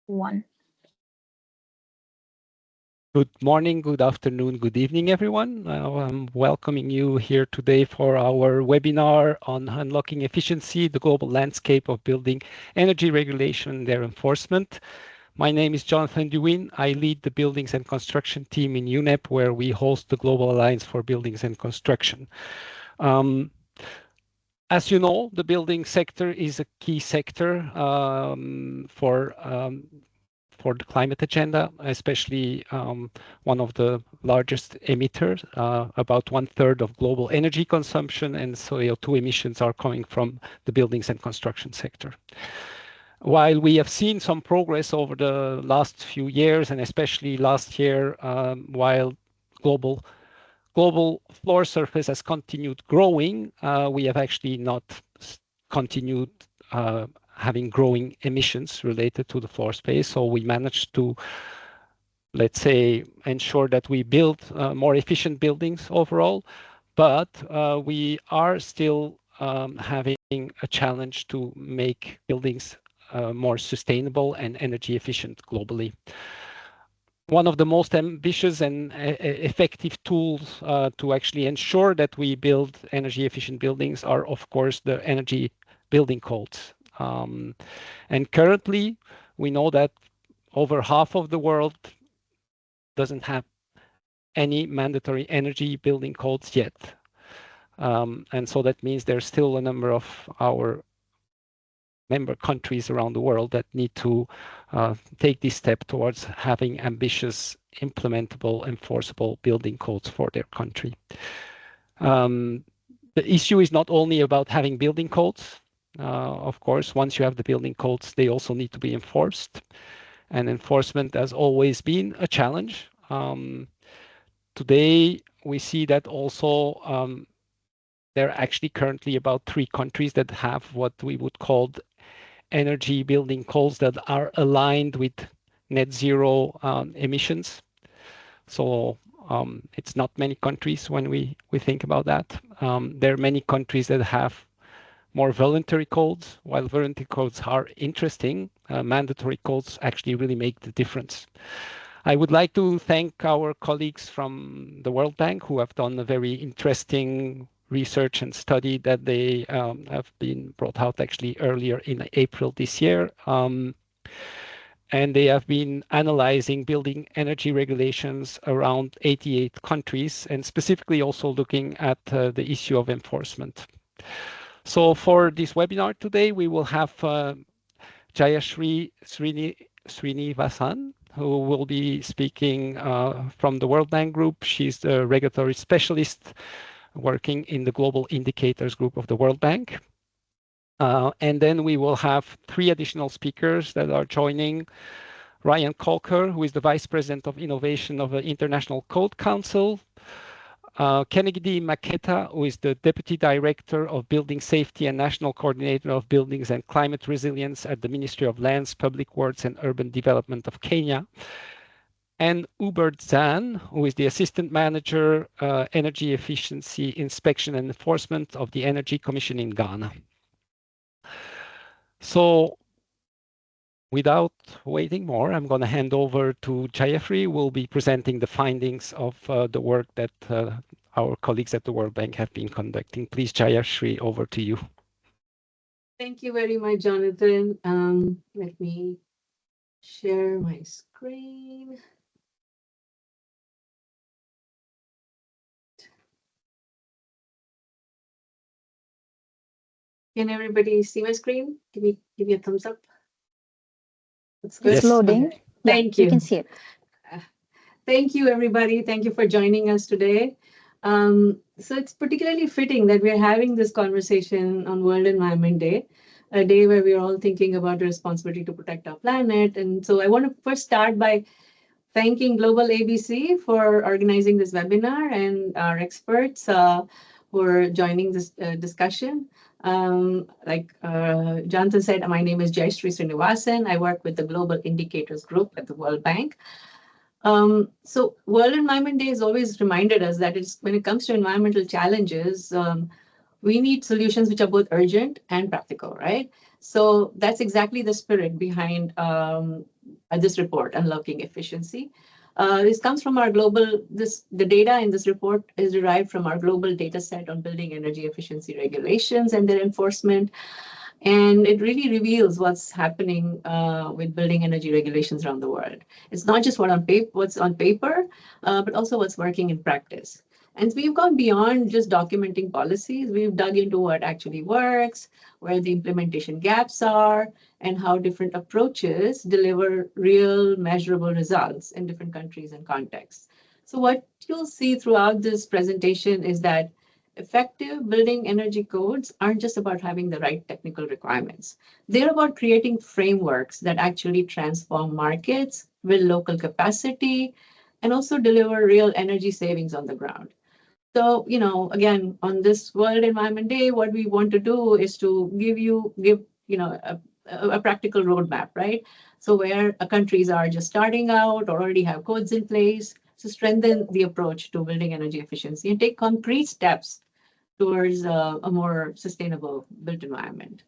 One. Good morning, good afternoon, good evening, everyone. I'm welcoming you here today for our webinar on unlocking efficiency, the global landscape of building energy regulation and their enforcement. My name is Jonathan Dewin. I lead the buildings and construction team in UNEP, where we host the Global Alliance for Buildings and Construction. As you know, the building sector is a key sector for the climate agenda, especially one of the largest emitters. About 1/3 of global energy consumption and CO2 emissions are coming from the buildings and construction sector. While we have seen some progress over the last few years, and especially last year, while global floor surface has continued growing, we have actually not continued having growing emissions related to the floor space. So we managed to, let's say, ensure that we build more efficient buildings overall, but we are still having a challenge to make buildings more sustainable and energy efficient globally. One of the most ambitious and effective tools to actually ensure that we build energy efficient buildings are, of course, the energy building codes. And currently, we know that over half of the world doesn't have any mandatory energy building codes yet. And so that means there's still a number of our member countries around the world that need to take this step towards having ambitious, implementable, enforceable building codes for their country. The issue is not only about having building codes. Of course, once you have the building codes, they also need to be enforced. And enforcement has always been a challenge. Today, we see that also there are actually currently about 3 countries that have what we would call energy building codes that are aligned with net zero emissions. So it's not many countries when we think about that. There are many countries that have more voluntary codes. While voluntary codes are interesting, mandatory codes actually really make the difference. I would like to thank our colleagues from the World Bank who have done a very interesting research and study that they have been brought out actually earlier in April this year. And they have been analyzing building energy regulations around 88 countries and specifically also looking at the issue of enforcement. So for this webinar today, we will have Jayashree Srinivasan, who will be speaking from the World Bank Group. She's the regulatory specialist working in the Global Indicators Group of the World Bank. And then we will have 3 additional speakers that are joining. Ryan Colker, who is the Vice President of Innovation of the International Code Council. Kennedy Maketa, who is the Deputy Director of Building Safety and National Coordinator of Buildings and Climate Resilience at the Ministry of Lands, Public Works and Urban Development of Kenya. And Hubert Zan, who is the Assistant Manager, Energy Efficiency Inspection and Enforcement of the Energy Commission in Ghana. So without waiting more, I'm going to hand over to Jayashree, who will be presenting the findings of the work that our colleagues at the World Bank have been conducting. Please, Jayashree, over to you. Thank you very much, Jonathan. Let me share my screen. Can everybody see my screen? Give me a thumbs up. That's good. It's loading. Okay. Thank you. You can see it. Thank you, everybody. Thank you for joining us today. So it's particularly fitting that we're having this conversation on World Environment Day, a day where we're all thinking about the responsibility to protect our planet. And so I want to first start by thanking Global ABC for organizing this webinar and our experts who are joining this discussion. Like Jonathan said, my name is Jayashree Srinivasan. I work with the Global Indicators Group at the World Bank. So World Environment Day has always reminded us that when it comes to environmental challenges, we need solutions which are both urgent and practical, right? So that's exactly the spirit behind this report, Unlocking Efficiency. This comes from our the data in this report is derived from our global data set on building energy efficiency regulations and their enforcement. And it really reveals what's happening with building energy regulations around the world. It's not just what's on paper, but also what's working in practice. And we've gone beyond just documenting policies. We've dug into what actually works, where the implementation gaps are, and how different approaches deliver real measurable results in different countries and contexts. So what you'll see throughout this presentation is that effective building energy codes aren't just about having the right technical requirements. They're about creating frameworks that actually transform markets, build local capacity, and also deliver real energy savings on the ground. So, again, on this World Environment Day, what we want to do is to give a practical roadmap, right? So where countries are just starting out or already have codes in place to strengthen the approach to building energy efficiency and take concrete steps towards a more sustainable built environment.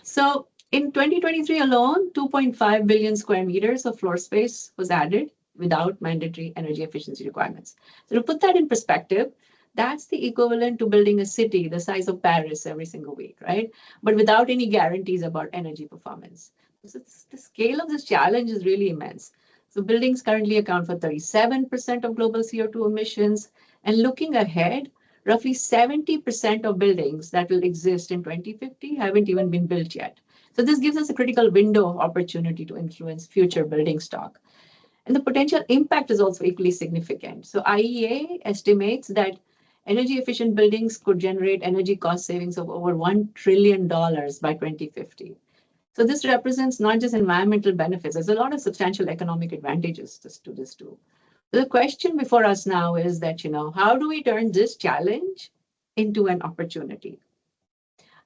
So in 2023 alone, 2.5 billion square meters of floor space was added without mandatory energy efficiency requirements. So to put that in perspective, that's the equivalent to building a city the size of Paris every single week, right? But without any guarantees about energy performance. So the scale of this challenge is really immense. So buildings currently account for 37% of global CO2 emissions. And looking ahead, roughly 70% of buildings that will exist in 2050 haven't even been built yet. So this gives us a critical window of opportunity to influence future building stock. And the potential impact is also equally significant. So IEA estimates that energy efficient buildings could generate energy cost savings of over $1 trillion by 2050. So this represents not just environmental benefits, there's a lot of substantial economic advantages to this too. The question before us now is that, how do we turn this challenge into an opportunity?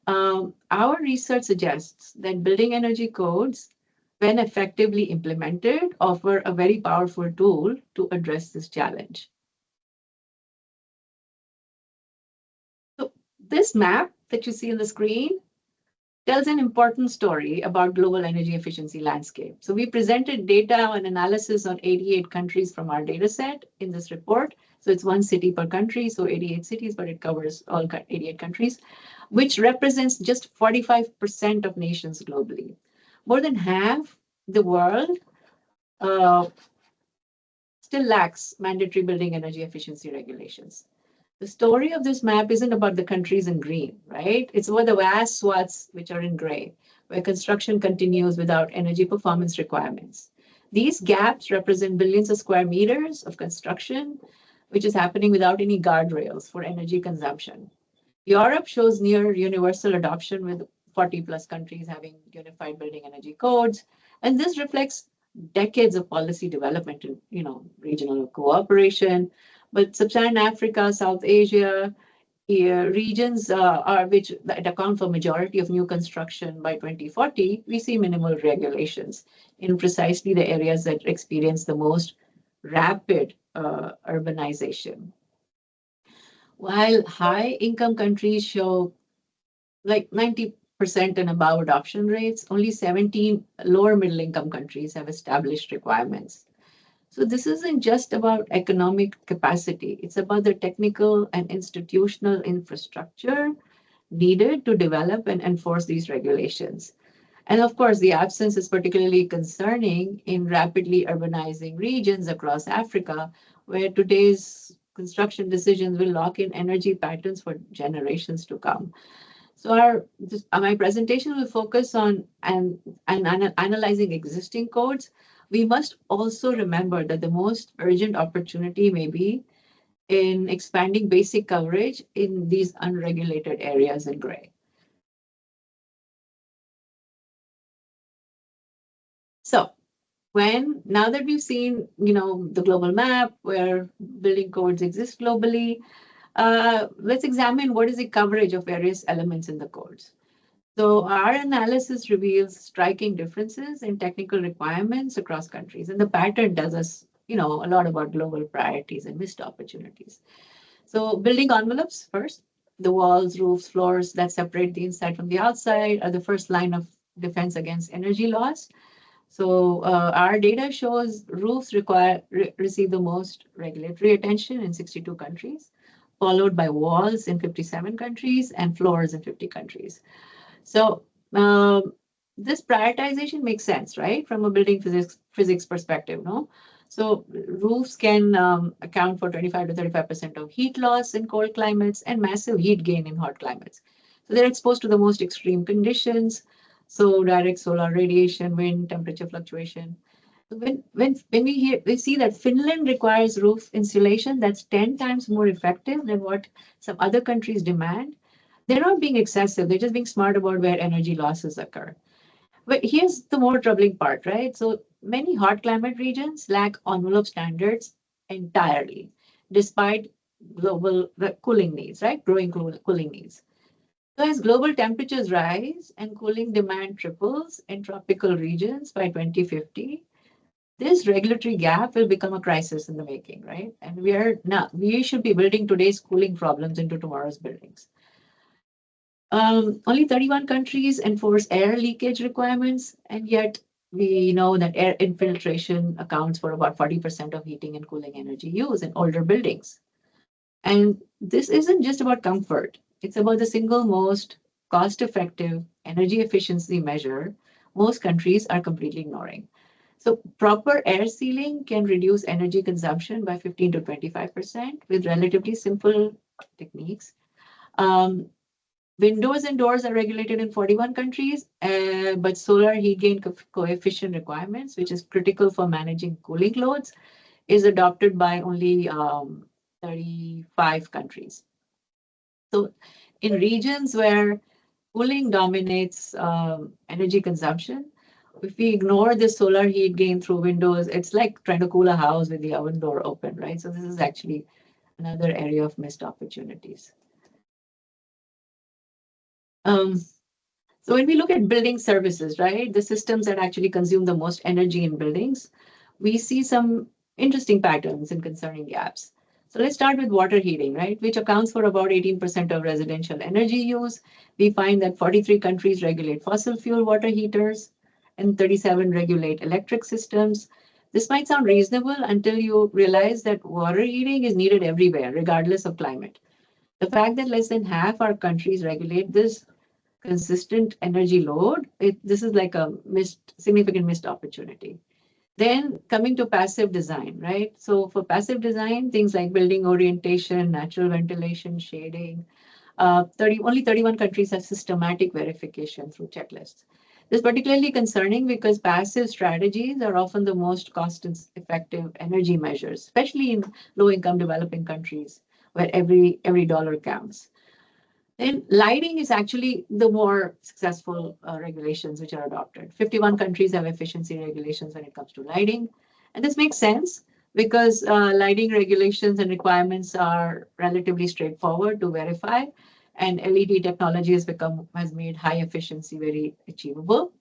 Our research suggests that building energy codes, when effectively implemented, offer a very powerful tool to address this challenge. So this map that you see on the screen tells an important story about global energy efficiency landscape. So we presented data and analysis on 88 countries from our data set in this report. So it's one city per country, so 88 cities, but it covers all 88 countries, which represents just 45% of nations globally. More than half the world still lacks mandatory building energy efficiency regulations. The story of this map isn't about the countries in green, right? It's about the vast swaths which are in gray, where construction continues without energy performance requirements. These gaps represent billions of square meters of construction, which is happening without any guardrails for energy consumption. Europe shows near universal adoption with 40 plus countries having unified building energy codes. And this reflects decades of policy development and regional cooperation. But Sub-Saharan Africa, South Asia, regions which that account for majority of new construction by 2040, we see minimal regulations in precisely the areas that experience the most rapid urbanization. While high-income countries show like 90% and above adoption rates, only 17 lower middle-income countries have established requirements. So this isn't just about economic capacity. It's about the technical and institutional infrastructure needed to develop and enforce these regulations. And of course, the absence is particularly concerning in rapidly urbanizing regions across Africa, where today's construction decisions will lock in energy patterns for generations to come. So my presentation will focus on analyzing existing codes. We must also remember that the most urgent opportunity may be in expanding basic coverage in these unregulated areas in gray. So now that we've seen, the global map where building codes exist globally, let's examine what is the coverage of various elements in the codes. So our analysis reveals striking differences in technical requirements across countries, and the pattern tells us, a lot about global priorities and missed opportunities. So building envelopes first. the walls, roofs, floors that separate the inside from the outside are the first line of defense against energy loss. So our data shows roofs receive the most regulatory attention in 62 countries, followed by walls in 57 countries and floors in 50 countries. So this prioritization makes sense, right, from a building physics perspective, no? So roofs can account for 25 to 35% of heat loss in cold climates and massive heat gain in hot climates. So they're exposed to the most extreme conditions, so direct solar radiation, wind, temperature fluctuation. When we see that Finland requires roof insulation that's 10 times more effective than what some other countries demand, they're not being excessive. They're just being smart about where energy losses occur. But here's the more troubling part, right? So many hot climate regions lack envelope standards entirely, despite global cooling needs, right? Growing cooling needs. So as global temperatures rise and cooling demand triples in tropical regions by 2050, this regulatory gap will become a crisis in the making, right? And we should be building today's cooling problems into tomorrow's buildings. Only 31 countries enforce air leakage requirements, and yet we know that air infiltration accounts for about 40% of heating and cooling energy use in older buildings. And this isn't just about comfort, it's about the single most cost effective energy efficiency measure most countries are completely ignoring. So, proper air sealing can reduce energy consumption by 15 to 25% with relatively simple techniques. Um, Windows and doors are regulated in 41 countries, but solar heat gain coefficient requirements, which is critical for managing cooling loads, is adopted by only 35 countries. So in regions where cooling dominates energy consumption, if we ignore the solar heat gain through windows, it's like trying to cool a house with the oven door open, right? So this is actually another area of missed opportunities. So when we look at building services, right, the systems that actually consume the most energy in buildings, we see some interesting patterns and concerning gaps. So let's start with water heating, right, which accounts for about 18% of residential energy use. We find that 43 countries regulate fossil fuel water heaters and 37 regulate electric systems. This might sound reasonable until you realize that water heating is needed everywhere, regardless of climate. The fact that less than half our countries regulate this consistent energy load, this is like a significant missed opportunity. Then coming to passive design, right? So for passive design, things like building orientation, natural ventilation, shading, only 31 countries have systematic verification through checklists. This is particularly concerning because passive strategies are often the most cost-effective energy measures, especially in low-income developing countries where every dollar counts. Then lighting is actually the more successful regulations which are adopted. 51 countries have efficiency regulations when it comes to lighting. And this makes sense because lighting regulations and requirements are relatively straightforward to verify. And LED technology has made high efficiency very achievable.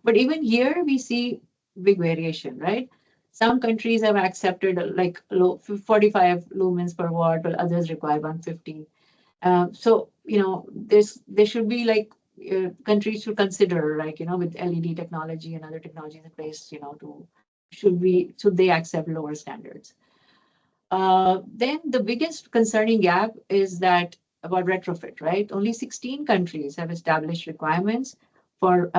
But even here we see big variation, right? Some countries have accepted like 45 lumens per watt, while others require 150. So, there should be like countries should consider, like, with LED technology and other technologies in place, should they accept lower standards? Then the biggest concerning gap is that about retrofit, right? Only 16 countries have established requirements for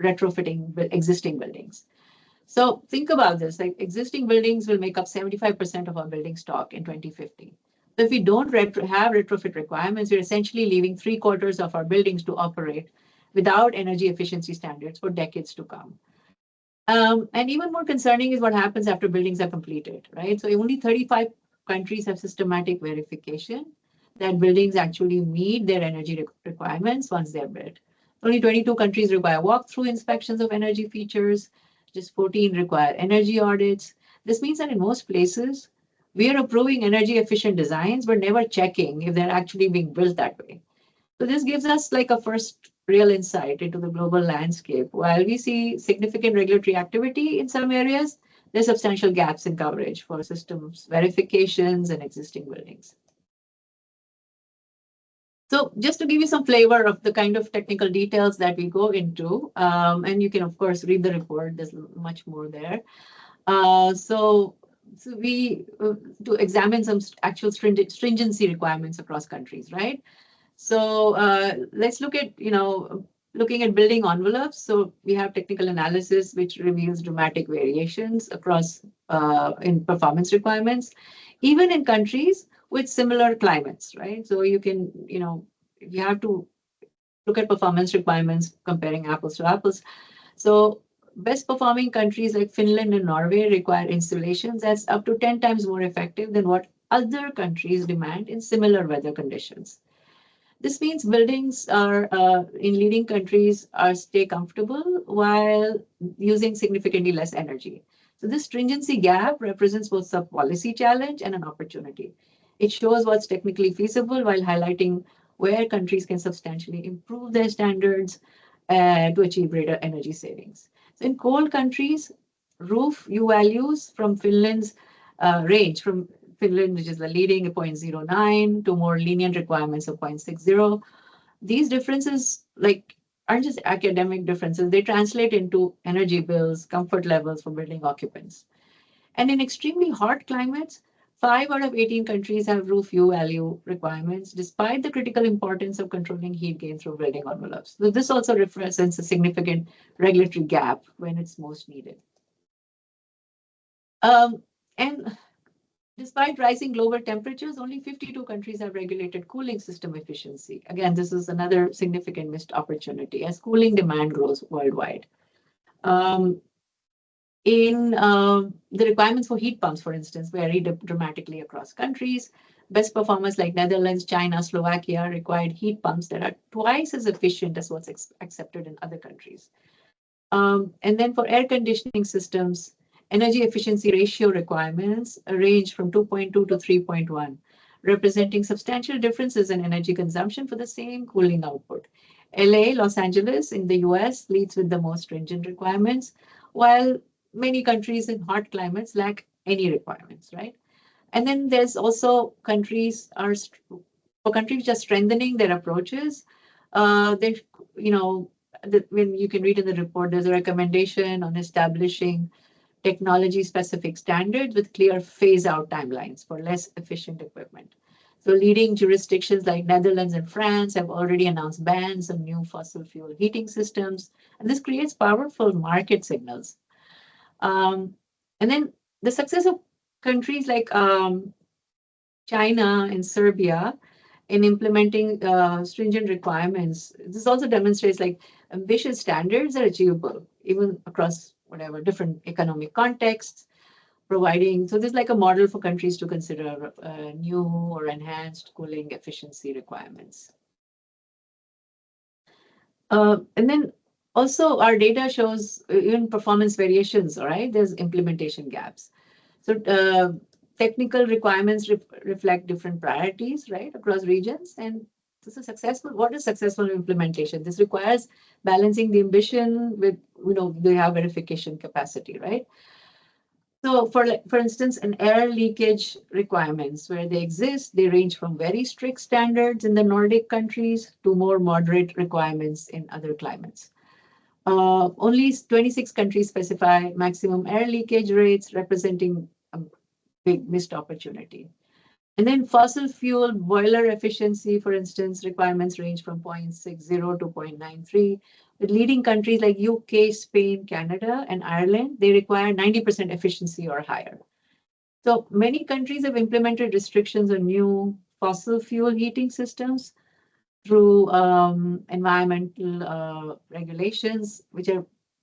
retrofitting existing buildings. So think about this, like existing buildings will make up 75% of our building stock in 2050. So if we don't have retrofit requirements, we're essentially leaving 3/4 of our buildings to operate without energy efficiency standards for decades to come. And even more concerning is what happens after buildings are completed, right? So only 35 countries have systematic verification that buildings actually meet their energy requirements once they're built. Only 22 countries require walkthrough inspections of energy features. Just 14 require energy audits. This means that in most places, we are approving energy efficient designs, but never checking if they're actually being built that way. So this gives us like a first real insight into the global landscape. While we see significant regulatory activity in some areas, there's substantial gaps in coverage for systems verifications and existing buildings. So just to give you some flavor of the kind of technical details that we go into, and you can, of course, read the report, there's much more there. So we to examine some actual stringency requirements across countries, right? So let's look at, looking at building envelopes. So we have technical analysis, which reveals dramatic variations across in performance requirements, even in countries with similar climates, right? So you can, you have to look at performance requirements comparing apples to apples. So best performing countries like Finland and Norway require installations that's up to 10 times more effective than what other countries demand in similar weather conditions. This means buildings are in leading countries are stay comfortable while using significantly less energy. So this stringency gap represents both a policy challenge and an opportunity. It shows what's technically feasible while highlighting where countries can substantially improve their standards to achieve greater energy savings. So in cold countries, roof U values from Finland's range from Finland, which is the leading at 0.09 to more lenient requirements of 0.60. These differences aren't just academic differences, they translate into energy bills, comfort levels for building occupants. And in extremely hot climates, 5 out of 18 countries have roof U value requirements, despite the critical importance of controlling heat gain through building envelopes. So this also represents a significant regulatory gap when it's most needed. And despite rising global temperatures, only 52 countries have regulated cooling system efficiency. Again, this is another significant missed opportunity as cooling demand grows worldwide. The requirements for heat pumps, for instance, vary dramatically across countries. Best performers like Netherlands, China, Slovakia required heat pumps that are twice as efficient as what's accepted in other countries. And then for air conditioning systems, energy efficiency ratio requirements range from 2.2 to 3.1, representing substantial differences in energy consumption for the same cooling output. LA, Los Angeles in the US leads with the most stringent requirements, while many countries in hot climates lack any requirements, right? And then there's also countries which are strengthening their approaches. They, when you can read in the report, there's a recommendation on establishing technology-specific standards with clear phase-out timelines for less efficient equipment. So leading jurisdictions like Netherlands and France have already announced bans on new fossil fuel heating systems, and this creates powerful market signals. And then the success of countries like China and Serbia in implementing stringent requirements, this also demonstrates ambitious standards are achievable, even across whatever different economic contexts, providing, so there's a model for countries to consider new or enhanced cooling efficiency requirements. And then also our data shows even performance variations, all right? There's implementation gaps. So technical requirements reflect different priorities, right, across regions. And this is successful. What is successful implementation? This requires balancing the ambition with, they have verification capacity, right? So for instance, an air leakage requirements where they exist, they range from very strict standards in the Nordic countries to more moderate requirements in other climates. Only 26 countries specify maximum air leakage rates, representing a big missed opportunity. And then fossil fuel boiler efficiency, for instance, requirements range from 0.60 to 0.93. With leading countries like UK, Spain, Canada, and Ireland, they require 90% efficiency or higher. So many countries have implemented restrictions on new fossil fuel heating systems through environmental regulations,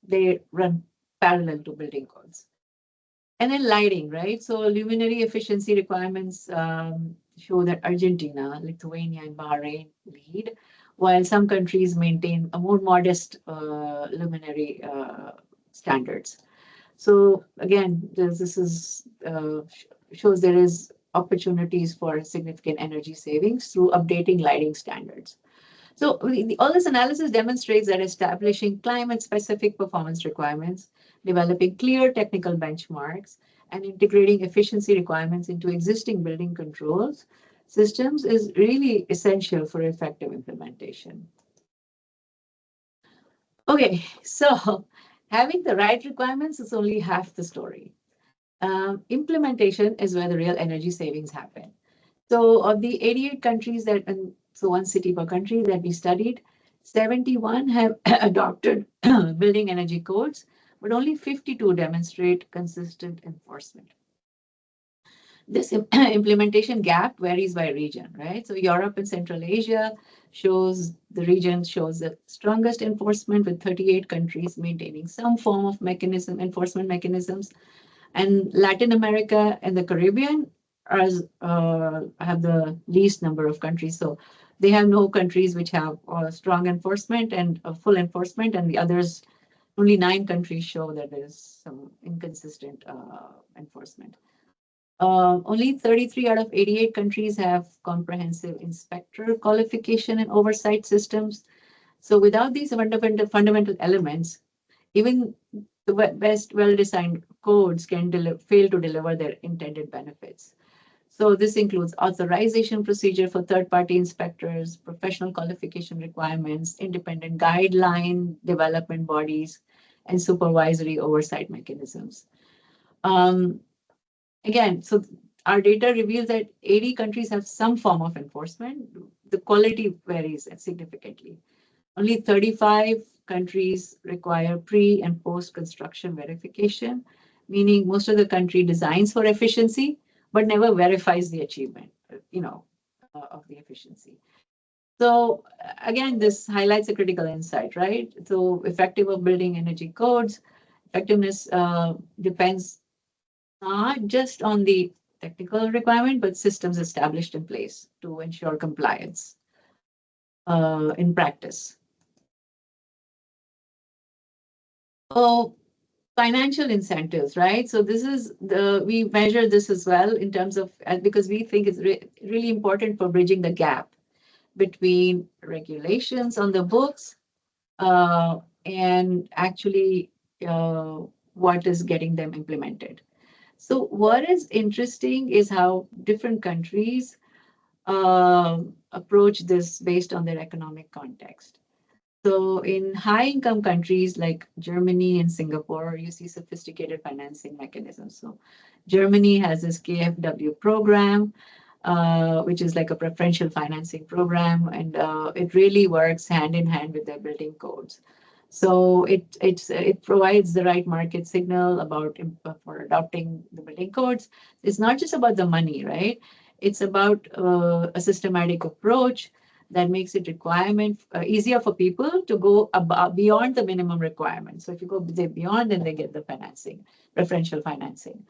they run parallel to building codes. And then lighting, right? So luminary efficiency requirements show that Argentina, Lithuania, and Bahrain lead, while some countries maintain a more modest luminary standards. So again, this shows there is opportunities for significant energy savings through updating lighting standards. So all this analysis demonstrates that establishing climate-specific performance requirements, developing clear technical benchmarks, and integrating efficiency requirements into existing building controls systems is really essential for effective implementation. Okay, so having the right requirements is only half the story. Implementation is where the real energy savings happen. So of the 88 countries so one city per country that we studied, 71 have adopted building energy codes, but only 52 demonstrate consistent enforcement. This implementation gap varies by region, right? So Europe and Central Asia the region shows the strongest enforcement with 38 countries maintaining some form of enforcement mechanisms. And Latin America and the Caribbean have the least number of countries. So they have no countries which have strong enforcement and full enforcement, and the others, only 9 countries show that there is some inconsistent enforcement. Only 33 out of 88 countries have comprehensive inspector qualification and oversight systems. So without these fundamental elements, even the best well-designed codes can fail to deliver their intended benefits. So this includes authorization procedure for third-party inspectors, professional qualification requirements, independent guideline development bodies, and supervisory oversight mechanisms. Again, so our data reveals that 80 countries have some form of enforcement. The quality varies significantly. Only 35 countries require pre and post construction verification, meaning most of the country designs for efficiency, but never verifies the achievement, of the efficiency. So again, this highlights a critical insight, right? So effective of building energy codes, effectiveness depends not just on the technical requirement, but systems established in place to ensure compliance in practice. Oh, financial incentives, right? So we measure this as well in terms of, because we think it's really important for bridging the gap between regulations on the books and actually what is getting them implemented. So what is interesting is how different countries approach this based on their economic context. So in high-income countries like Germany and Singapore, you see sophisticated financing mechanisms. So Germany has this KfW program, which is like a preferential financing program, and it really works hand in hand with their building codes. So it provides the right market signal for adopting the building codes. It's not just about the money, right? It's about a systematic approach that makes it easier for people to go beyond the minimum requirement. So if you go beyond, then they get the preferential financing.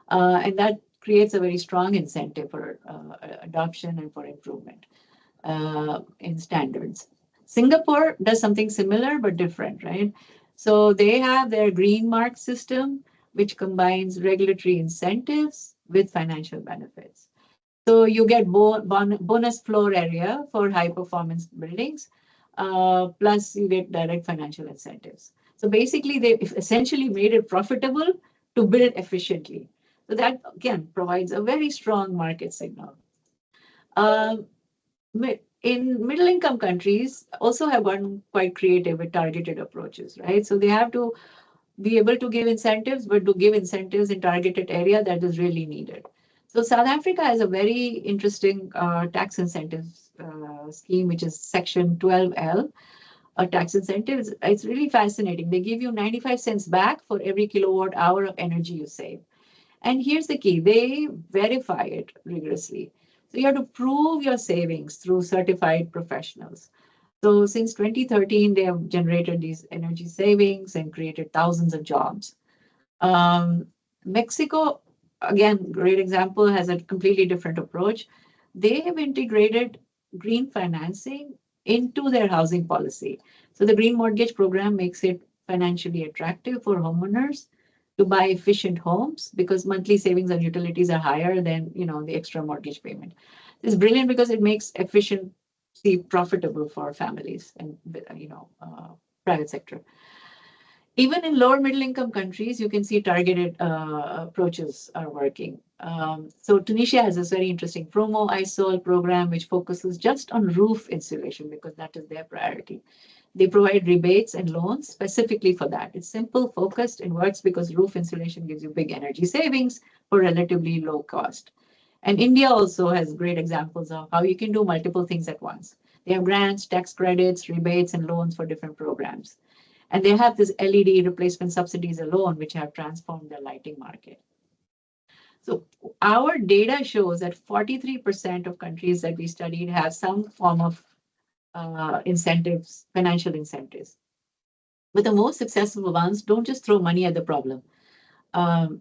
And that creates a very strong incentive for adoption and for improvement in standards. Singapore does something similar but different, right? So they have their green mark system, which combines regulatory incentives with financial benefits. So you get bonus floor area for high performance buildings, plus you get direct financial incentives. So basically, they essentially made it profitable to build efficiently. So that, again, provides a very strong market signal. In middle income countries also have gone quite creative with targeted approaches, right? So they have to be able to give incentives, but to give incentives in targeted area that is really needed. So South Africa has a very interesting tax incentives scheme, which is Section 12L, a tax incentive. It's really fascinating. They give you 95 cents back for every kilowatt hour of energy you save. And here's the key, they verify it rigorously. So you have to prove your savings through certified professionals. So since 2013, they have generated these energy savings and created thousands of jobs. Mexico, again, great example, has a completely different approach. They have integrated green financing into their housing policy. So the green mortgage program makes it financially attractive for homeowners to buy efficient homes because monthly savings on utilities are higher than the extra mortgage payment. It's brilliant because it makes efficiency profitable for families and private sector. Even in lower middle income countries, you can see targeted approaches are working. So Tunisia has this very interesting promo ISOL program, which focuses just on roof insulation because that is their priority. They provide rebates and loans specifically for that. It's simple, focused, and works because roof insulation gives you big energy savings for relatively low cost. And India also has great examples of how you can do multiple things at once. They have grants, tax credits, rebates, and loans for different programs. And they have this LED replacement subsidies alone, which have transformed the lighting market. So our data shows that 43% of countries that we studied have some form of incentives, financial incentives. But the most successful ones don't just throw money at the problem.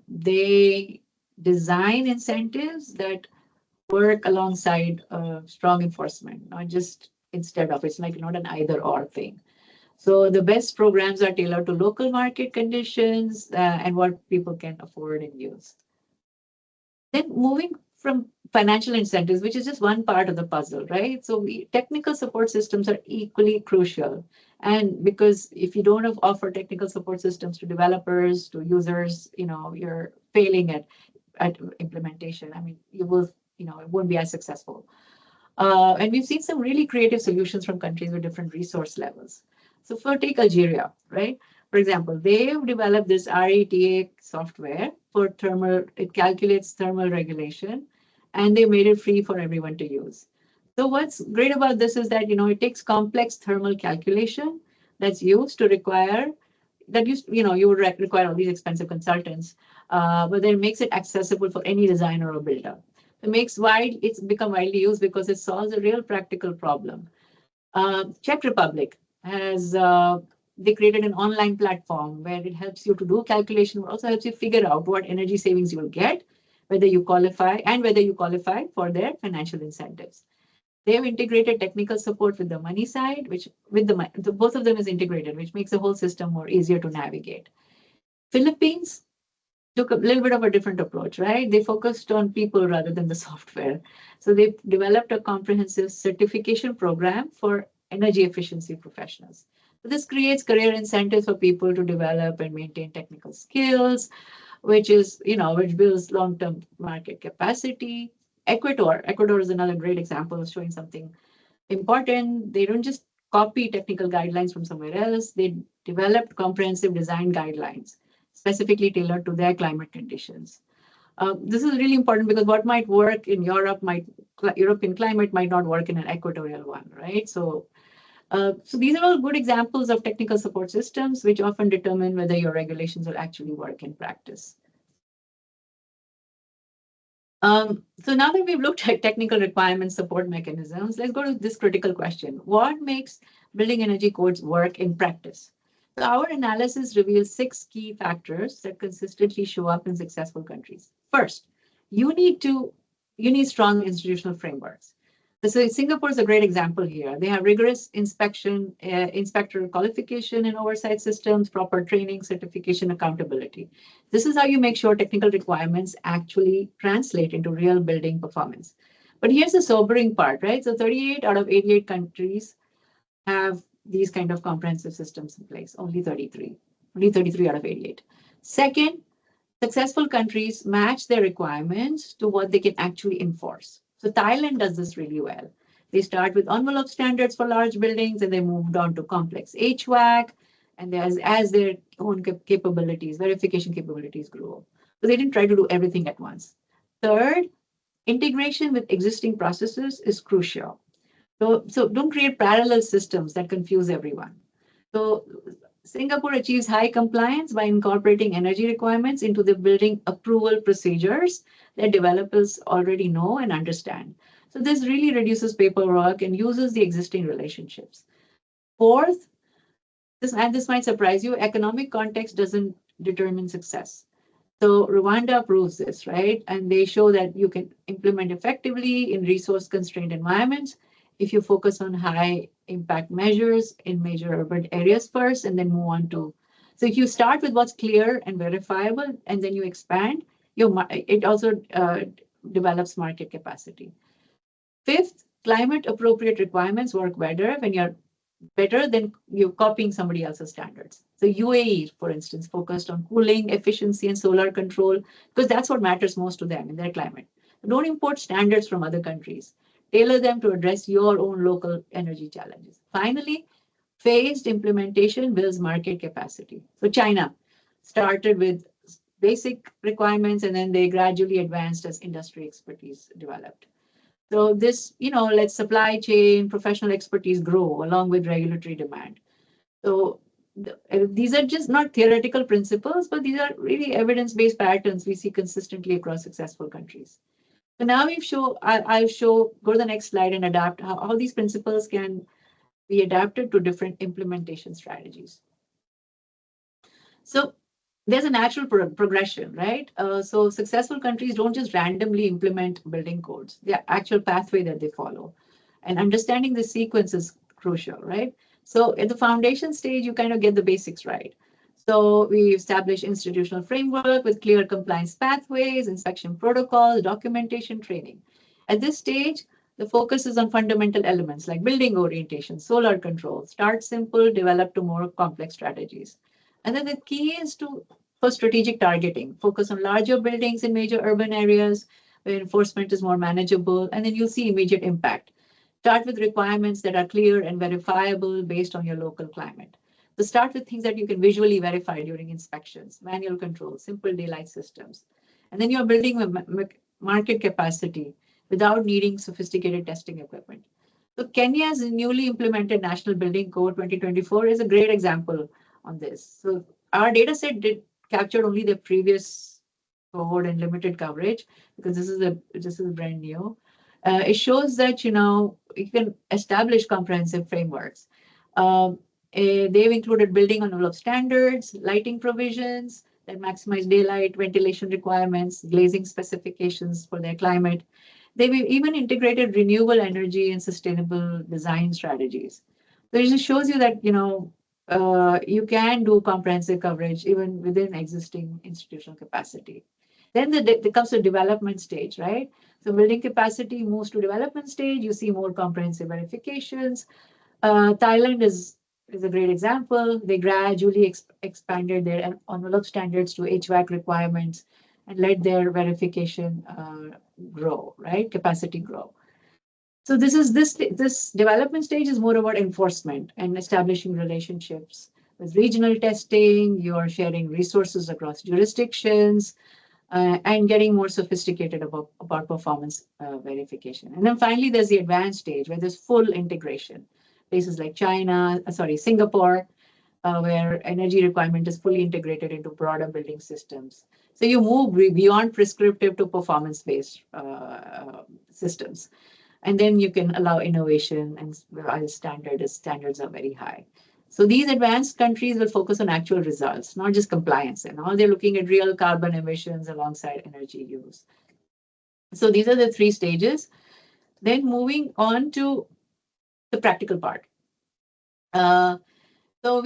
They design incentives that work alongside strong enforcement, not just instead of. It's like not an either or thing. So the best programs are tailored to local market conditions and what people can afford and use. Then moving from financial incentives, which is just one part of the puzzle, right? So technical support systems are equally crucial. And because if you don't offer technical support systems to developers, to users, you're failing at implementation. I mean, you will, it won't be as successful. And we've seen some really creative solutions from countries with different resource levels. So take Algeria, right? For example, they've developed this RETA software for thermal, it calculates thermal regulation, and they made it free for everyone to use. So what's great about this is that, it takes complex thermal calculation that's used to require, that you would require all these expensive consultants, but then it makes it accessible for any designer or builder. It's become widely used because it solves a real practical problem. Czech Republic has they created an online platform where it helps you to do calculation, but also helps you figure out what energy savings you will get, whether you qualify for their financial incentives. They have integrated technical support with the money side, which with the both of them is integrated, which makes the whole system more easier to navigate. Philippines took a little bit of a different approach, right? They focused on people rather than the software. So they developed a comprehensive certification program for energy efficiency professionals. So this creates career incentives for people to develop and maintain technical skills, which builds long-term market capacity. Ecuador is another great example of showing something important. They don't just copy technical guidelines from somewhere else. They developed comprehensive design guidelines specifically tailored to their climate conditions. This is really important because what might work in European climate might not work in an equatorial one, right? So these are all good examples of technical support systems, which often determine whether your regulations will actually work in practice. So now that we've looked at technical requirements, support mechanisms, let's go to this critical question. What makes building energy codes work in practice? So our analysis reveals 6 key factors that consistently show up in successful countries. First, you need strong institutional frameworks. So Singapore is a great example here. They have rigorous inspector qualification and oversight systems, proper training, certification, accountability. This is how you make sure technical requirements actually translate into real building performance. But here's the sobering part, right? So 38 out of 88 countries have these kind of comprehensive systems in place, only 33 out of 88. Second, successful countries match their requirements to what they can actually enforce. So Thailand does this really well. They start with envelope standards for large buildings, and they moved on to complex HVAC, and as their own verification capabilities grow. So they didn't try to do everything at once. Third, integration with existing processes is crucial. So don't create parallel systems that confuse everyone. So Singapore achieves high compliance by incorporating energy requirements into the building approval procedures that developers already know and understand. So this really reduces paperwork and uses the existing relationships. Fourth, this might surprise you, economic context doesn't determine success. So Rwanda proves this, right? And they show that you can implement effectively in resource-constrained environments if you focus on high impact measures in major urban areas first, and then move on to. So if you start with what's clear and verifiable, and then you expand, it also develops market capacity. Fifth, climate appropriate requirements work better when you're better than you copying somebody else's standards. So UAE, for instance, focused on cooling, efficiency, and solar control, because that's what matters most to them in their climate. Don't import standards from other countries. Tailor them to address your own local energy challenges. Finally, phased implementation builds market capacity. So China started with basic requirements and then they gradually advanced as industry expertise developed. So this, let supply chain, professional expertise grow along with regulatory demand. So these are just not theoretical principles, but these are really evidence-based patterns we see consistently across successful countries. So now I'll show, go to the next slide and adapt how these principles can be adapted to different implementation strategies. So there's a natural progression, right? So successful countries don't just randomly implement building codes. There are actual pathway that they follow. And understanding the sequence is crucial, right? So at the foundation stage, you kind of get the basics right. So we establish institutional framework with clear compliance pathways, inspection protocols, documentation, training. At this stage, the focus is on fundamental elements like building orientation, solar control, start simple, develop to more complex strategies. And then the key is for strategic targeting, focus on larger buildings in major urban areas where enforcement is more manageable, and then you'll see immediate impact. Start with requirements that are clear and verifiable based on your local climate. So start with things that you can visually verify during inspections, manual control, simple daylight systems. And then you're building a market capacity without needing sophisticated testing equipment. So Kenya's newly implemented National Building Code 2024 is a great example on this. So our data set captured only the previous cohort and limited coverage because this is brand new. It shows that you can establish comprehensive frameworks. They've included building envelope standards, lighting provisions that maximize daylight, ventilation requirements, glazing specifications for their climate. They've even integrated renewable energy and sustainable design strategies. So it just shows you that you can do comprehensive coverage even within existing institutional capacity. Then there comes to development stage, right? So building capacity moves to development stage. You see more comprehensive verifications. Thailand is a great example. They gradually expanded their envelope standards to HVAC requirements and let their verification grow, right? Capacity grow. So this development stage is more about enforcement and establishing relationships with regional testing. You are sharing resources across jurisdictions and getting more sophisticated about performance verification. And then finally, there's the advanced stage where there's full integration. Places like Singapore, where energy requirement is fully integrated into broader building systems. So you move beyond prescriptive to performance-based systems. And then you can allow innovation and standards are very high. So these advanced countries will focus on actual results, not just compliance. And all they're looking at real carbon emissions alongside energy use. So these are the three stages. Then moving on to the practical part. So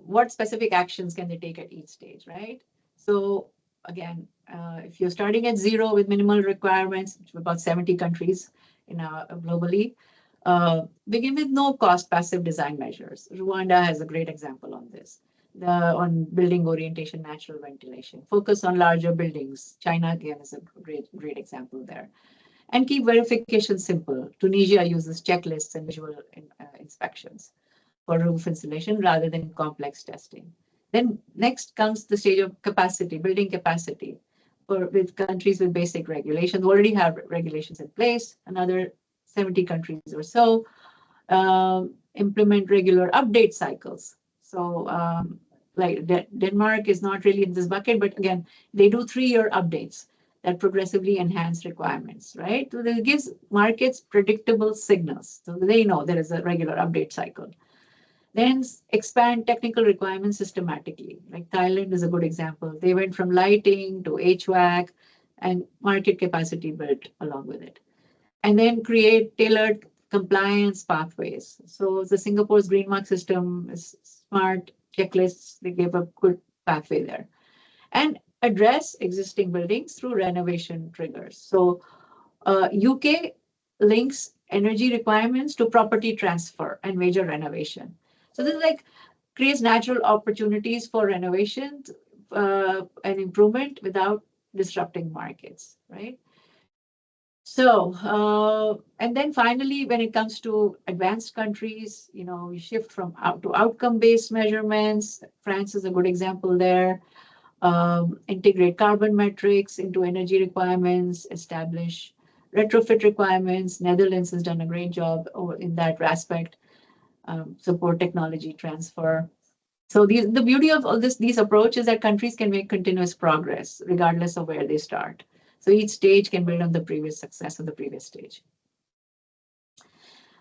what specific actions can they take at each stage, right? So again, if you're starting at zero with minimal requirements, which about 70 countries globally, begin with no-cost passive design measures. Rwanda has a great example on this. On building orientation, natural ventilation. Focus on larger buildings. China, again, is a great example there. And keep verification simple. Tunisia uses checklists and visual inspections for roof insulation rather than complex testing. Then next comes the stage of capacity, building capacity. With countries with basic regulations, already have regulations in place. Another 70 countries or so implement regular update cycles. So like Denmark is not really in this bucket, but again, they do 3-year updates that progressively enhance requirements, right? So this gives markets predictable signals. So they know there is a regular update cycle. Then expand technical requirements systematically. Like Thailand is a good example. They went from lighting to HVAC and market capacity built along with it. And then create tailored compliance pathways. So the Singapore's green mark system is smart checklists. They gave a good pathway there. And address existing buildings through renovation triggers. So UK links energy requirements to property transfer and major renovation. So this is like creates natural opportunities for renovation and improvement without disrupting markets, right? So, and then finally, when it comes to advanced countries, we shift from out to outcome-based measurements. France is a good example there. Integrate carbon metrics into energy requirements, establish retrofit requirements. Netherlands has done a great job in that aspect. Support technology transfer. So the beauty of all these approaches is that countries can make continuous progress regardless of where they start. So each stage can build on the previous success of the previous stage.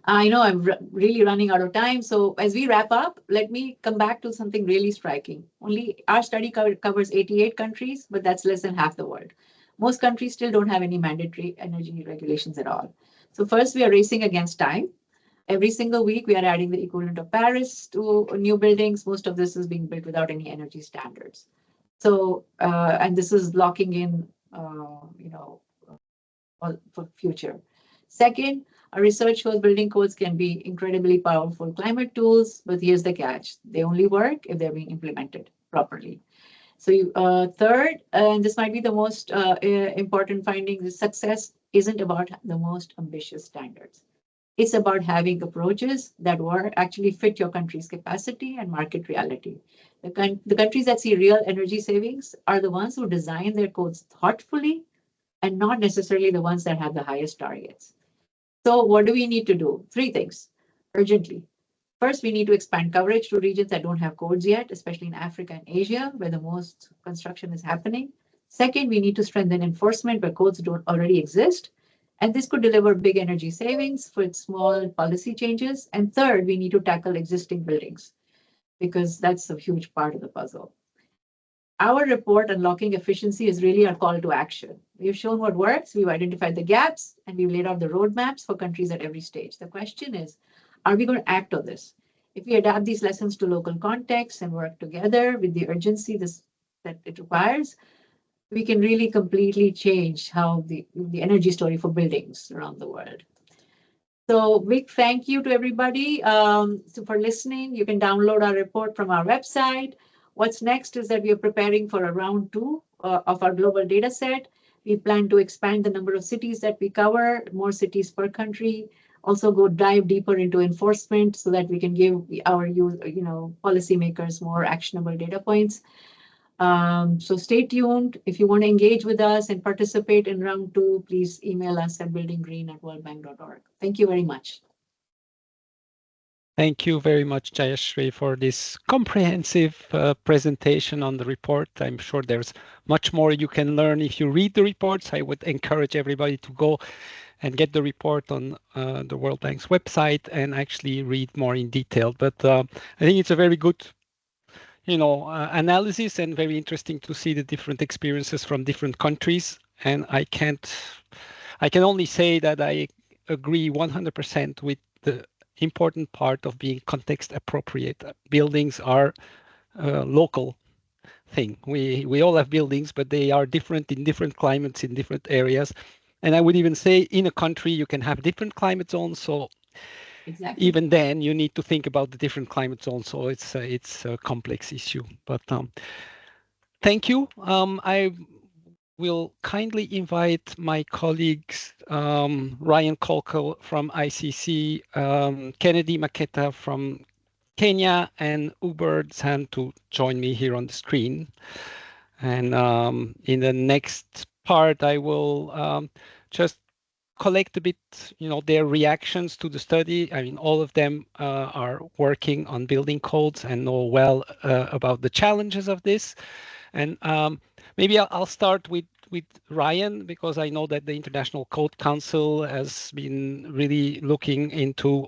I know I'm really running out of time. So as we wrap up, let me come back to something really striking. Only our study covers 88 countries, but that's less than half the world. Most countries still don't have any mandatory energy regulations at all. So first, we are racing against time. Every single week, we are adding the equivalent of Paris to new buildings. Most of this is being built without any energy standards. So, and this is locking in, for future. Second, our research shows building codes can be incredibly powerful climate tools, but here's the catch. They only work if they're being implemented properly. So third, and this might be the most important finding, the success isn't about the most ambitious standards. It's about having approaches that work, actually fit your country's capacity and market reality. The countries that see real energy savings are the ones who design their codes thoughtfully and not necessarily the ones that have the highest targets. So what do we need to do? Three things urgently. First, we need to expand coverage to regions that don't have codes yet, especially in Africa and Asia, where the most construction is happening. Second, we need to strengthen enforcement where codes don't already exist. And this could deliver big energy savings for small policy changes. And third, we need to tackle existing buildings because that's a huge part of the puzzle. Our report, Unlocking Efficiency, is really our call to action. We've shown what works, we've identified the gaps, and we've laid out the roadmaps for countries at every stage. The question is, are we going to act on this? If we adapt these lessons to local contexts and work together with the urgency that it requires, we can really completely change how the energy story for buildings around the world. So big thank you to everybody for listening. You can download our report from our website. What's next is that we are preparing for a round 2 of our global data set. We plan to expand the number of cities that we cover, more cities per country. Also go dive deeper into enforcement so that we can give our policymakers more actionable data points. So stay tuned. If you want to engage with us and participate in round 2, please email us at buildinggreen@worldbank.org. Thank you very much. Thank you very much, Jayashree, for this comprehensive presentation on the report. I'm sure there's much more you can learn if you read the reports. I would encourage everybody to go and get the report on the World Bank's website and actually read more in detail. But I think it's a very good analysis and very interesting to see the different experiences from different countries. And I can only say that I agree 100% with the important part of being context appropriate. Buildings are a local thing. We all have buildings, but they are different in different climates in different areas. And I would even say in a country you can have different climate zones. So Exactly. even then you need to think about the different climate zones. So it's a complex issue. But thank you. I will kindly invite my colleagues, Ryan Colco from ICC, Kennedy Maketa from Kenya, and Uber Zhan to join me here on the screen. And in the next part, I will just collect a bit, their reactions to the study. I mean, all of them are working on building codes and know well about the challenges of this. And maybe I'll start with Ryan, because I know that the International Code Council has been really looking into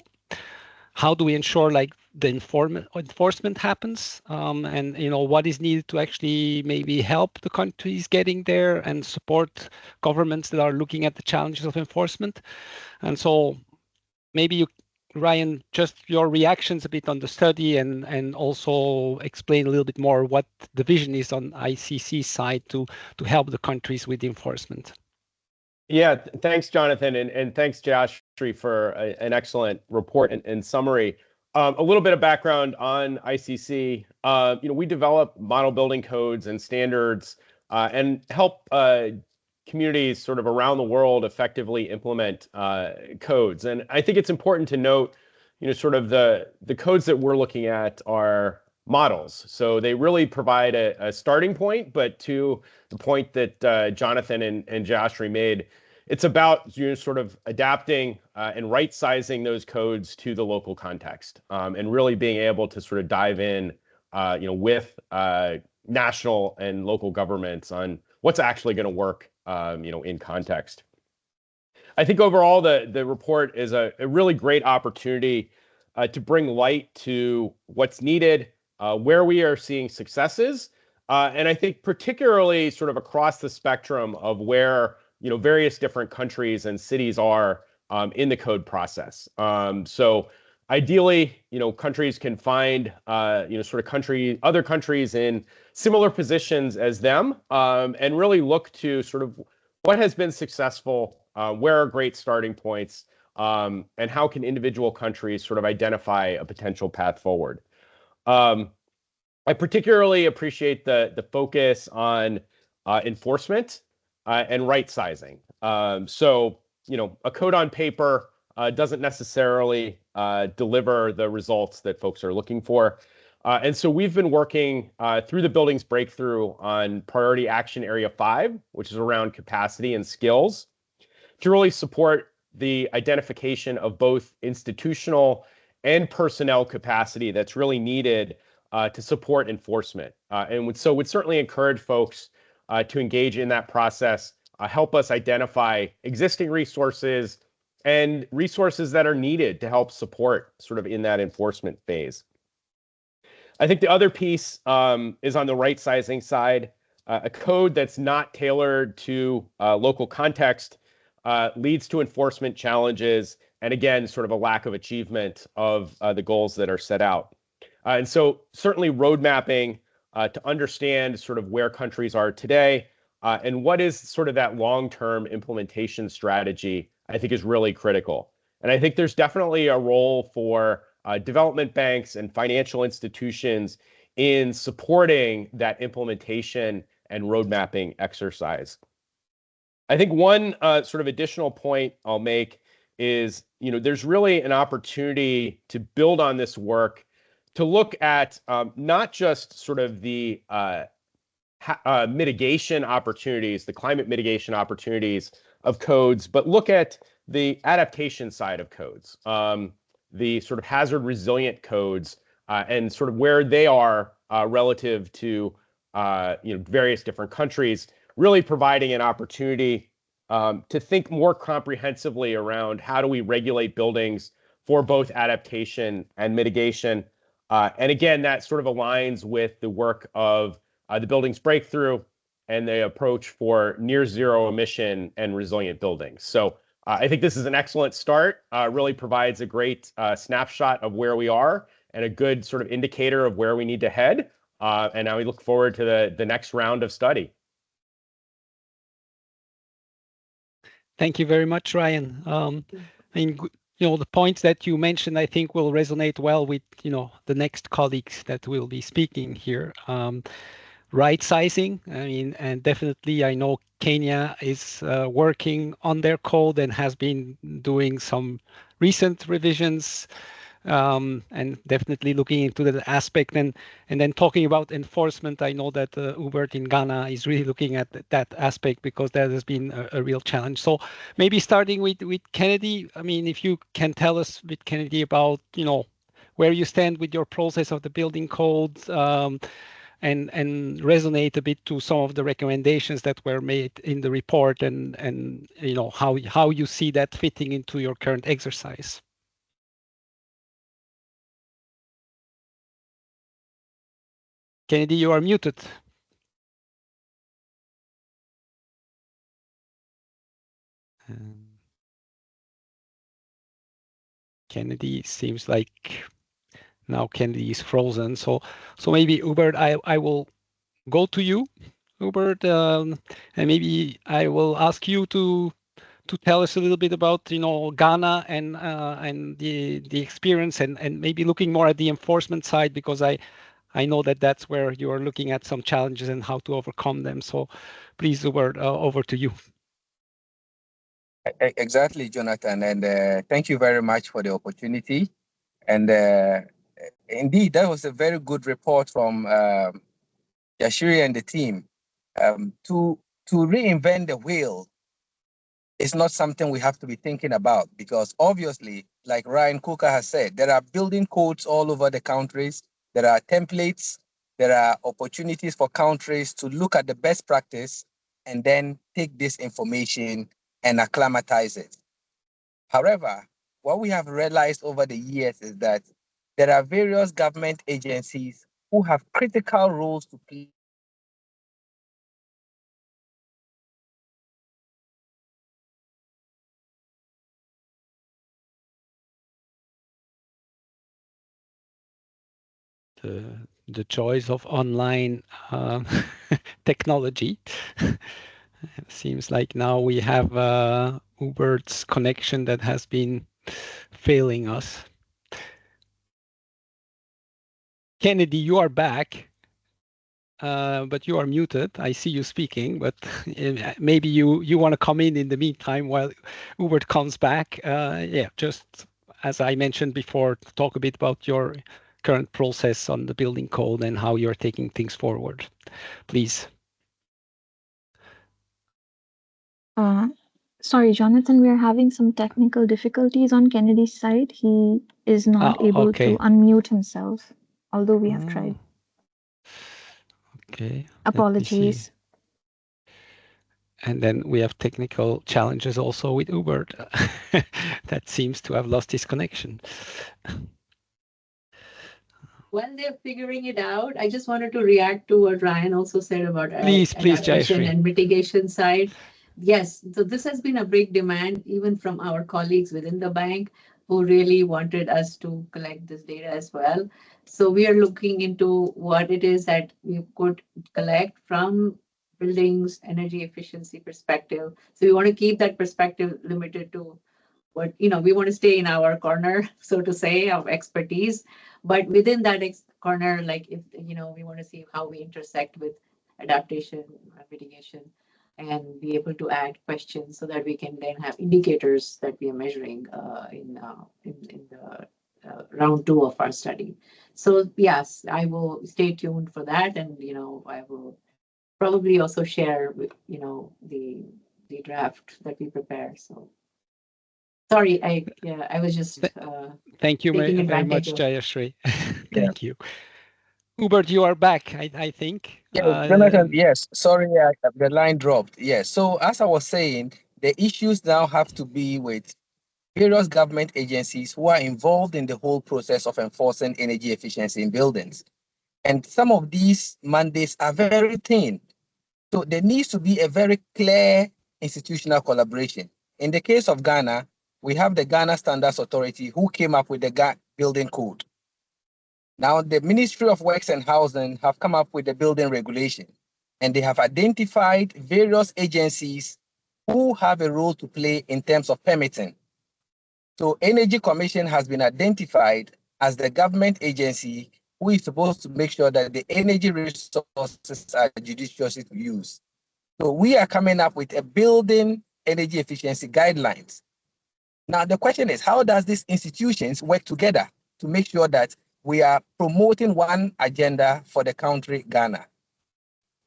how do we ensure like the enforcement happens, and what is needed to actually maybe help the countries getting there and support governments that are looking at the challenges of enforcement. And so maybe you, Ryan, just your reactions a bit on the study and also explain a little bit more what the vision is on ICC side to help the countries with enforcement. Yeah, thanks, Jonathan, and thanks, Jayashree, for an excellent report and summary. A little bit of background on ICC. We develop model building codes and standards and help communities sort of around the world effectively implement codes. And I think it's important to note, sort of the codes that we're looking at are models. So they really provide a starting point, but to the point that Jonathan and Jayashree made, it's about sort of adapting and right-sizing those codes to the local context, and really being able to sort of dive in, with national and local governments on what's actually going to work, in context. I think overall the report is a really great opportunity to bring light to what's needed, where we are seeing successes, and I think particularly sort of across the spectrum of where various different countries and cities are in the code process. So ideally, countries can find sort of other countries in similar positions as them, and really look to sort of what has been successful, where are great starting points, and how can individual countries sort of identify a potential path forward. I particularly appreciate the focus on enforcement and right sizing. So, a code on paper doesn't necessarily deliver the results that folks are looking for. And so we've been working through the Buildings Breakthrough on Priority Action Area 5, which is around capacity and skills, to really support the identification of both institutional and personnel capacity that's really needed to support enforcement. And so would certainly encourage folks to engage in that process, help us identify existing resources and resources that are needed to help support sort of in that enforcement phase. I think the other piece is on the right sizing side. A code that's not tailored to local context leads to enforcement challenges, and again, sort of a lack of achievement of the goals that are set out. And so certainly road mapping to understand sort of where countries are today and what is sort of that long-term implementation strategy, I think is really critical. And I think there's definitely a role for development banks and financial institutions in supporting that implementation and road mapping exercise. I think one sort of additional point I'll make is, there's really an opportunity to build on this work to look at not just sort of the mitigation opportunities, the climate mitigation opportunities of codes, but look at the adaptation side of codes, the sort of hazard resilient codes, and sort of where they are relative to various different countries, really providing an opportunity to think more comprehensively around how do we regulate buildings for both adaptation and mitigation. And again, that sort of aligns with the work of the Buildings Breakthrough and the approach for near zero emission and resilient buildings. So I think this is an excellent start, really provides a great snapshot of where we are and a good sort of indicator of where we need to head. And now we look forward to the next round of study. Thank you very much, Ryan. I mean, the points that you mentioned, I think, will resonate well with, the next colleagues that will be speaking here. Right sizing, I mean, and definitely I know Kenya is working on their code and has been doing some recent revisions, and definitely looking into the aspect, and then talking about enforcement. I know that Hubert in Ghana is really looking at that aspect because that has been a real challenge. So maybe starting with Kennedy, I mean, if you can tell us with Kennedy about where you stand with your process of the building codes, and resonate a bit to some of the recommendations that were made in the report, and how you see that fitting into your current exercise. Kennedy, you are muted. Kennedy seems like now Kennedy is frozen. So maybe Hubert, I will go to you, Hubert, and maybe I will ask you to to tell us a little bit about, you know, Ghana and the experience, and maybe looking more at the enforcement side, because I know that that's where you are looking at some challenges and how to overcome them. So please, the word over to you. Exactly, Jonathan, and thank you very much for the opportunity. And indeed, that was a very good report from Jayashree and the team. To reinvent the wheel is not something we have to be thinking about, because obviously, like Ryan Cooker has said, there are building codes all over the countries. There are templates. There are opportunities for countries to look at the best practice and then take this information and acclimatize it. However, what we have realized over the years is that there are various government agencies who have critical roles to play. The choice of online technology. Seems like now we have Uber's connection that has been failing us. Kennedy, you are back, but you are muted. I see you speaking, but maybe you want to come in the meantime while Uber comes back. Yeah, just as I mentioned before, talk a bit about your current process on the building code and how you're taking things forward, please. Sorry, Jonathan, we are having some technical difficulties on Kennedy's side. He is not able to unmute himself, although we have tried. Okay. Apologies. And then we have technical challenges also with Uber that seems to have lost his connection. When they're figuring it out, I just wanted to react to what Ryan also said about please, adaptation Jayashree. and mitigation side. Yes, so this has been a big demand even from our colleagues within the bank who really wanted us to collect this data as well. So we are looking into what it is that we could collect from buildings, energy efficiency perspective. So we want to keep that perspective limited to what, we want to stay in our corner, so to say, of expertise. But within that corner, like if, we want to see how we intersect with adaptation, mitigation, and be able to add questions so that we can then have indicators that we are measuring in the round 2 of our study. So yes, I will stay tuned for that, and I will probably also share with the draft that we prepare. So sorry, I was just thank you very much, Jayashree. Thank you. Hubert, you are back, I think. Yeah, Jonathan, yes. Sorry, the line dropped. Yes. So as I was saying, the issues now have to be with various government agencies who are involved in the whole process of enforcing energy efficiency in buildings. And some of these mandates are very thin. So there needs to be a very clear institutional collaboration. In the case of Ghana, we have the Ghana Standards Authority who came up with the building code. Now, the Ministry of Works and Housing have come up with the building regulation, and they have identified various agencies who have a role to play in terms of permitting. So Energy Commission has been identified as the government agency who is supposed to make sure that the energy resources are judiciously used. So we are coming up with a building energy efficiency guidelines. Now, the question is, how does these institutions work together to make sure that we are promoting one agenda for the country, Ghana?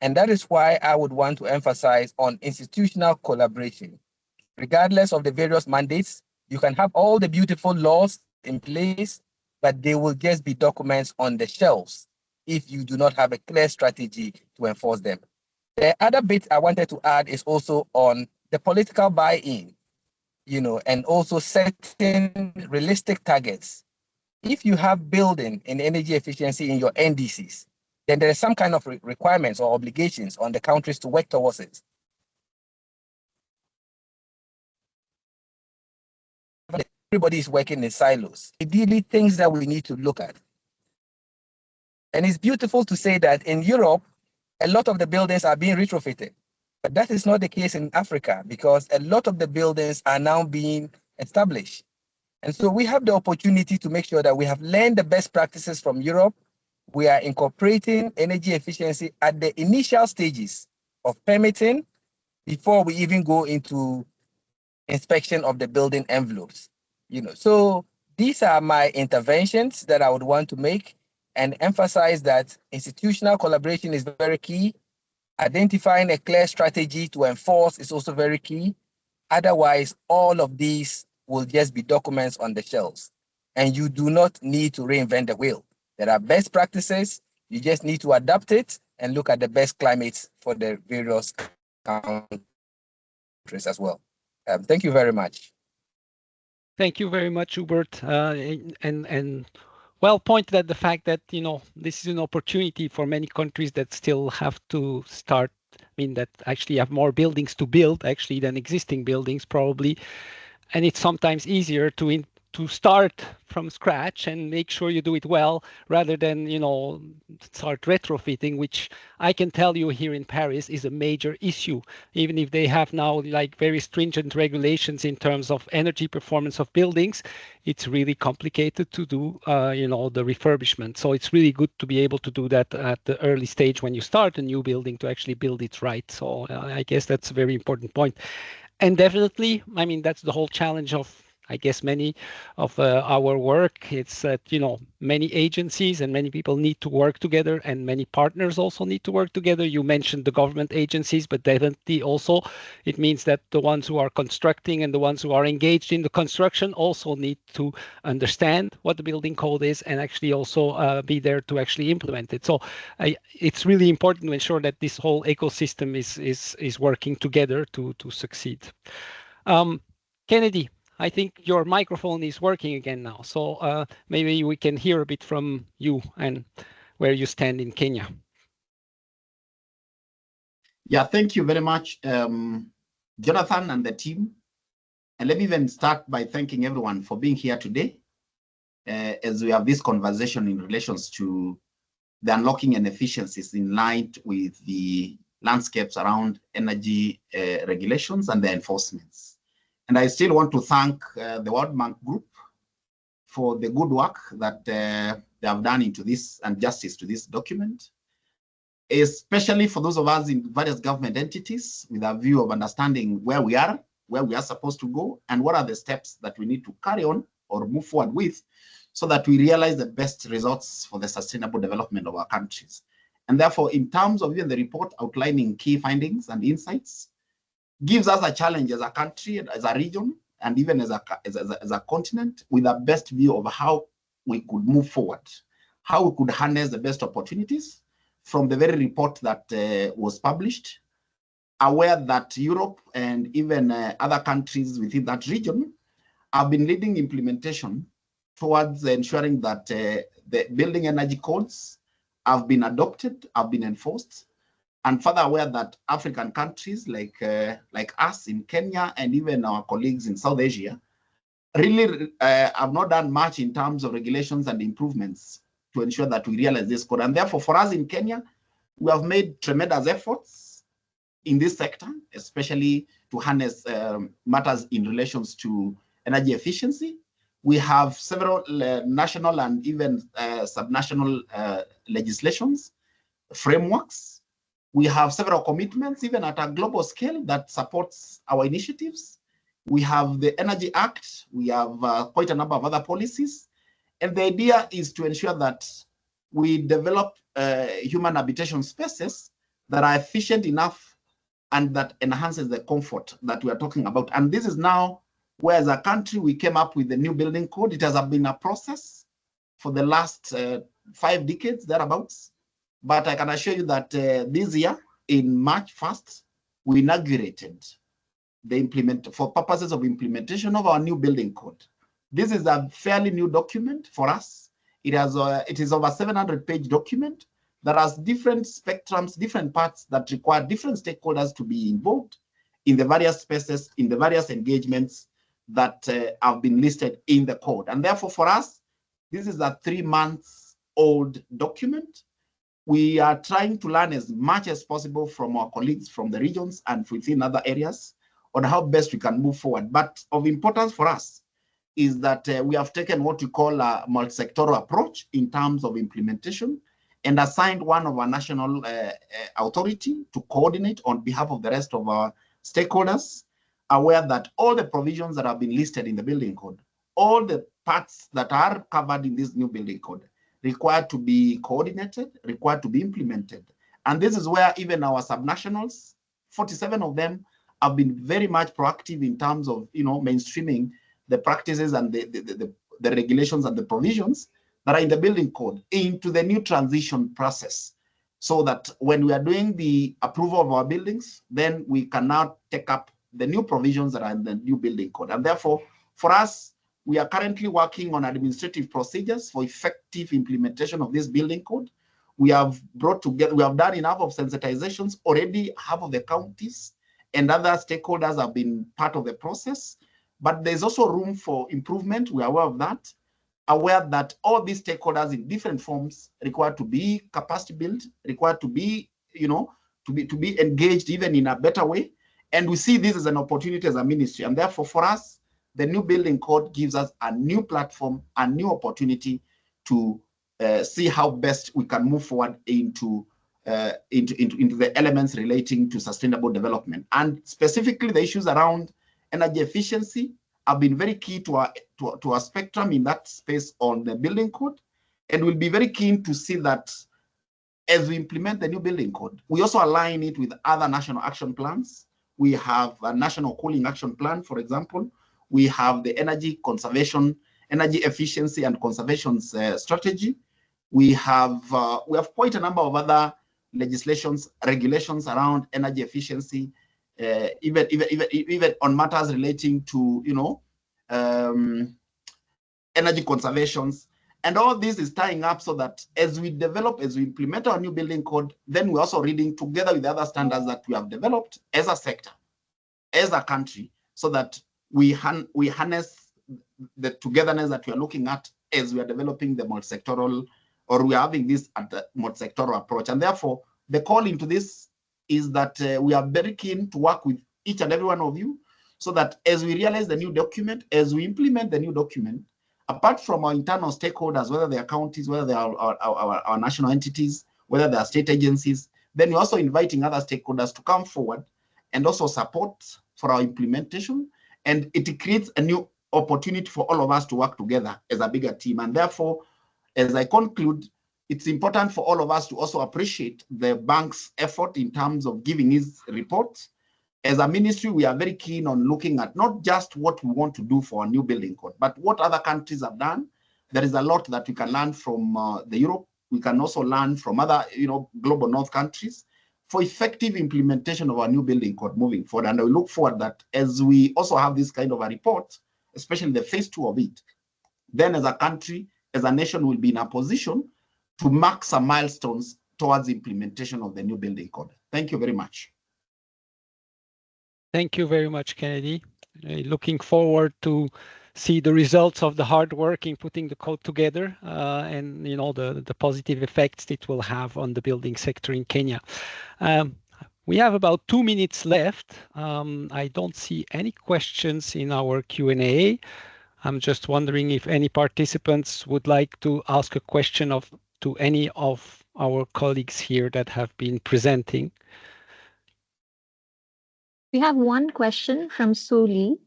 And that is why I would want to emphasize on institutional collaboration. Regardless of the various mandates, you can have all the beautiful laws in place, but they will just be documents on the shelves if you do not have a clear strategy to enforce them. The other bit I wanted to add is also on the political buy-in, and also setting realistic targets. If you have building and energy efficiency in your NDCs, then there is some kind of requirements or obligations on the countries to work towards it. Everybody is working in silos. Ideally, things that we need to look at. And it's beautiful to say that in Europe, a lot of the buildings are being retrofitted. But that is not the case in Africa because a lot of the buildings are now being established. And so we have the opportunity to make sure that we have learned the best practices from Europe. We are incorporating energy efficiency at the initial stages of permitting before we even go into inspection of the building envelopes. So these are my interventions that I would want to make and emphasize that institutional collaboration is very key. Identifying a clear strategy to enforce is also very key. Otherwise, all of these will just be documents on the shelves. And you do not need to reinvent the wheel. There are best practices. You just need to adapt it and look at the best climates for the various countries as well. Thank you very much. Thank you very much, Hubert. And well pointed at the fact that, this is an opportunity for many countries that still have to start, that actually have more buildings to build actually than existing buildings probably. And it's sometimes easier to start from scratch and make sure you do it well rather than start retrofitting, which I can tell you here in Paris is a major issue. Even if they have now like very stringent regulations in terms of energy performance of buildings, it's really complicated to do the refurbishment. So it's really good to be able to do that at the early stage when you start a new building to actually build it right. So I guess that's a very important point. And definitely, that's the whole challenge of, I guess, many of our work. It's that, many agencies and many people need to work together and many partners also need to work together. You mentioned the government agencies, but definitely also it means that the ones who are constructing and the ones who are engaged in the construction also need to understand what the building code is and actually also be there to actually implement it. So it's really important to ensure that this whole ecosystem is working together to succeed. Kennedy, I think your microphone is working again now. So maybe we can hear a bit from you and where you stand in Kenya. Yeah, thank you very much, Jonathan and the team. And let me even start by thanking everyone for being here today as we have this conversation in relations to the unlocking and efficiencies in line with the landscapes around energy regulations and the enforcements. And I still want to thank the World Bank Group for the good work that they have done into this and justice to this document, especially for those of us in various government entities with a view of understanding where we are supposed to go, and what are the steps that we need to carry on or move forward with so that we realize the best results for the sustainable development of our countries. And therefore, in terms of even the report outlining key findings and insights, gives us a challenge as a country, as a region, and even as a continent with a best view of how we could move forward, how we could harness the best opportunities from the very report that was published, aware that Europe and even other countries within that region have been leading implementation towards ensuring that the building energy codes have been adopted, have been enforced, and further aware that African countries like us in Kenya and even our colleagues in South Asia really have not done much in terms of regulations and improvements to ensure that we realize this code. And therefore, for us in Kenya, we have made tremendous efforts in this sector, especially to harness matters in relations to energy efficiency. We have several national and even subnational legislations, frameworks. We have several commitments, even at a global scale, that supports our initiatives. We have the Energy Act. We have quite a number of other policies. And the idea is to ensure that we develop human habitation spaces that are efficient enough and that enhances the comfort that we are talking about. And this is now where, as a country, we came up with the new building code. It has been a process for the last 5 decades, thereabouts. But I can assure you that this year, in March 1st, we inaugurated for purposes of implementation of our new building code. This is a fairly new document for us. It is over 700-page document that has different spectrums, different parts that require different stakeholders to be involved in the various spaces, in the various engagements that have been listed in the code. And therefore, for us, this is a 3-month-old document we are trying to learn as much as possible from our colleagues from the regions and within other areas on how best we can move forward. But of importance for us is that we have taken what we call a multi-sectoral approach in terms of implementation and assigned one of our national authority to coordinate on behalf of the rest of our stakeholders, aware that all the provisions that have been listed in the building code, all the parts that are covered in this new building code, required to be coordinated, required to be implemented. And this is where even our subnationals, 47 of them, have been very much proactive in terms of mainstreaming the practices and the regulations and the provisions that are in the building code into the new transition process, so that when we are doing the approval of our buildings, then we can now take up the new provisions that are in the new building code. And therefore, for us, we are currently working on administrative procedures for effective implementation of this building code. We have brought together, we have done enough of sensitizations already. Half of the counties and other stakeholders have been part of the process, but there's also room for improvement. We are aware of that, aware that all these stakeholders in different forms require to be capacity built, require to be, to be engaged even in a better way. And we see this as an opportunity as a ministry. And therefore, for us, the new building code gives us a new platform, a new opportunity to see how best we can move forward into the elements relating to sustainable development. And specifically, the issues around energy efficiency have been very key to our spectrum in that space on the building code. And we'll be very keen to see that as we implement the new building code, we also align it with other national action plans. We have a national cooling action plan, for example. We have the energy conservation, energy efficiency and conservation strategy. We have quite a number of other legislations, regulations around energy efficiency, even on matters relating to energy conservations. And all this is tying up so that as we develop, as we implement our new building code, then we're also reading together with the other standards that we have developed as a sector, as a country, so that we harness the togetherness that we are looking at as we are developing the multi-sectoral, or we are having this at the multi-sectoral approach. And therefore, the call into this is that we are very keen to work with each and every one of you, so that as we realize the new document, as we implement the new document, apart from our internal stakeholders, whether they are counties, whether they are our national entities, whether they are state agencies, then we're also inviting other stakeholders to come forward and also support for our implementation. And it creates a new opportunity for all of us to work together as a bigger team. And therefore, as I conclude, it's important for all of us to also appreciate the bank's effort in terms of giving his reports. As a ministry, we are very keen on looking at not just what we want to do for a new building code, but what other countries have done. There is a lot that we can learn from the Europe. We can also learn from other, global North countries for effective implementation of our new building code moving forward. And I look forward that as we also have this kind of a report, especially the phase 2 of it, then as a country, as a nation, will be in a position to mark some milestones towards implementation of the new building code. Thank you very much. Thank you very much, Kennedy. Looking forward to see the results of the hard work in putting the code together and the positive effects it will have on the building sector in Kenya. We have about 2 minutes left. I don't see any questions in our Q&A. I'm just wondering if any participants would like to ask a question to any of our colleagues here that have been presenting. We have one question from Suli.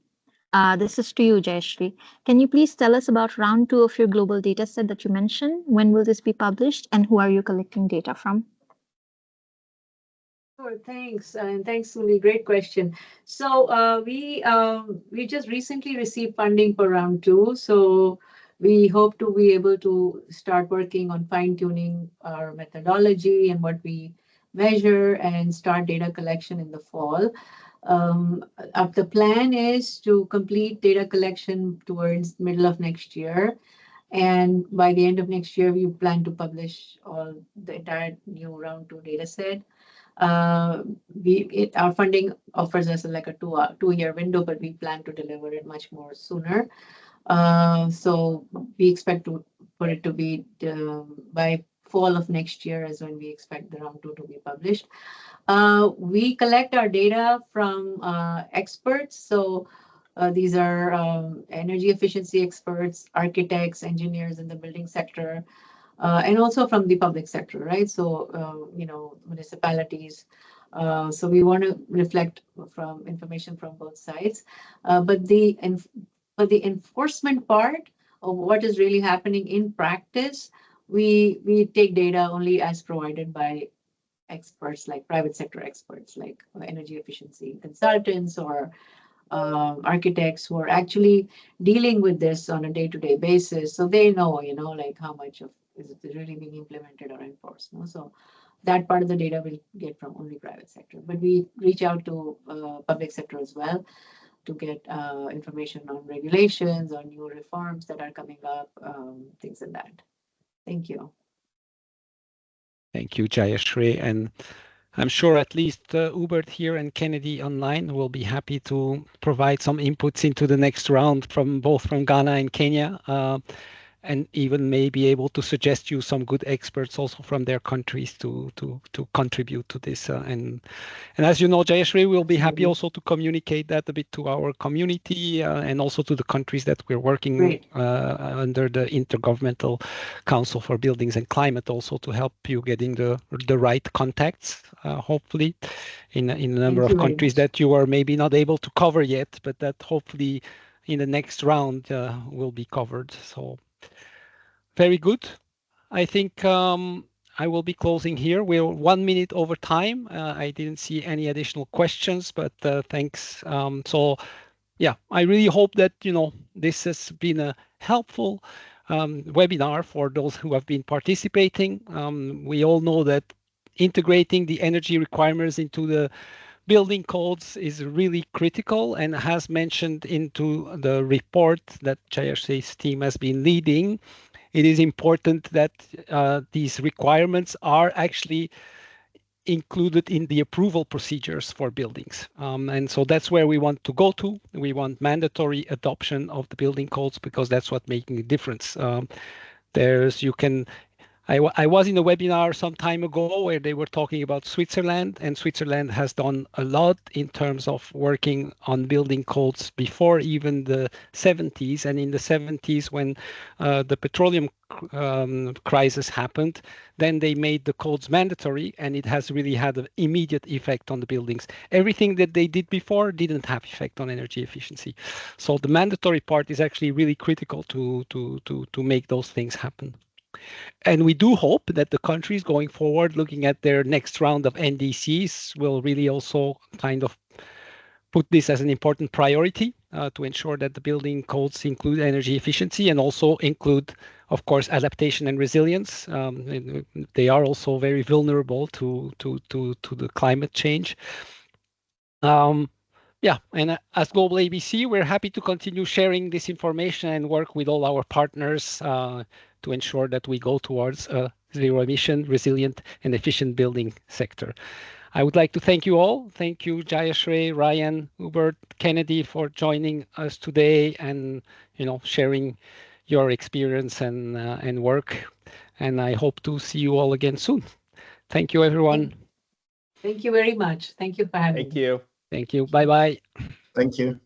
This is to you, Jayashree. Can you please tell us about round 2 of your global data set that you mentioned? When will this be published, and who are you collecting data from? Sure, thanks. And thanks, Suli. Great question. So we just recently received funding for round 2. So we hope to be able to start working on fine-tuning our methodology and what we measure and start data collection in the fall. The plan is to complete data collection towards middle of next year. And by the end of next year, we plan to publish the entire new round 2 data set. Our funding offers us like a 2-year window, but we plan to deliver it much more sooner. So we expect for it to be by fall of next year is when we expect the round 2 to be published. We collect our data from experts. So these are energy efficiency experts, architects, engineers in the building sector, and also from the public sector, right? So, municipalities. So we want to reflect from information from both sides. But the enforcement part of what is really happening in practice, we take data only as provided by experts, like private sector experts, like energy efficiency consultants or architects who are actually dealing with this on a day-to-day basis. So they know, like how much of is it really being implemented or enforced. No? So that part of the data we'll get from only private sector. But we reach out to public sector as well to get information on regulations, on new reforms that are coming up, things like that. Thank you. Thank you, Jayashree. And I'm sure at least Hubert here and Kennedy online will be happy to provide some inputs into the next round from both from Ghana and Kenya, and even may be able to suggest you some good experts also from their countries to contribute to this. And as you know, Jayashree, we'll be happy also to communicate that a bit to our community and also to the countries that we're working under the Intergovernmental Council for Buildings and Climate, also to help you getting the right contacts, hopefully, in a number of countries that you are maybe not able to cover yet, but that hopefully in the next round will be covered. So very good. I think I will be closing here. We're 1 minute over time. I didn't see any additional questions, but thanks. So yeah, I really hope that, this has been a helpful webinar for those who have been participating. We all know that integrating the energy requirements into the building codes is really critical, and as mentioned into the report that Jayashree's team has been leading, it is important that these requirements are actually included in the approval procedures for buildings. And so that's where we want to go to. We want mandatory adoption of the building codes because that's what making a difference. I was in a webinar some time ago where they were talking about Switzerland, and Switzerland has done a lot in terms of working on building codes before even the 70s. And in the 70s, when the petroleum crisis happened, then they made the codes mandatory, and it has really had an immediate effect on the buildings. Everything that they did before didn't have effect on energy efficiency. So the mandatory part is actually really critical to make those things happen. And we do hope that the countries going forward, looking at their next round of NDCs, will really also kind of put this as an important priority to ensure that the building codes include energy efficiency and also include, of course, adaptation and resilience. They are also very vulnerable to the climate change. Yeah, and as Global ABC, we're happy to continue sharing this information and work with all our partners to ensure that we go towards a zero emission, resilient, and efficient building sector. I would like to thank you all. Thank you, Jayashree, Ryan, Hubert, Kennedy, for joining us today and sharing your experience and work. And I hope to see you all again soon. Thank you, everyone. Thank you very much. Thank you for having me. Thank you. Thank you. Bye-bye. Thank you.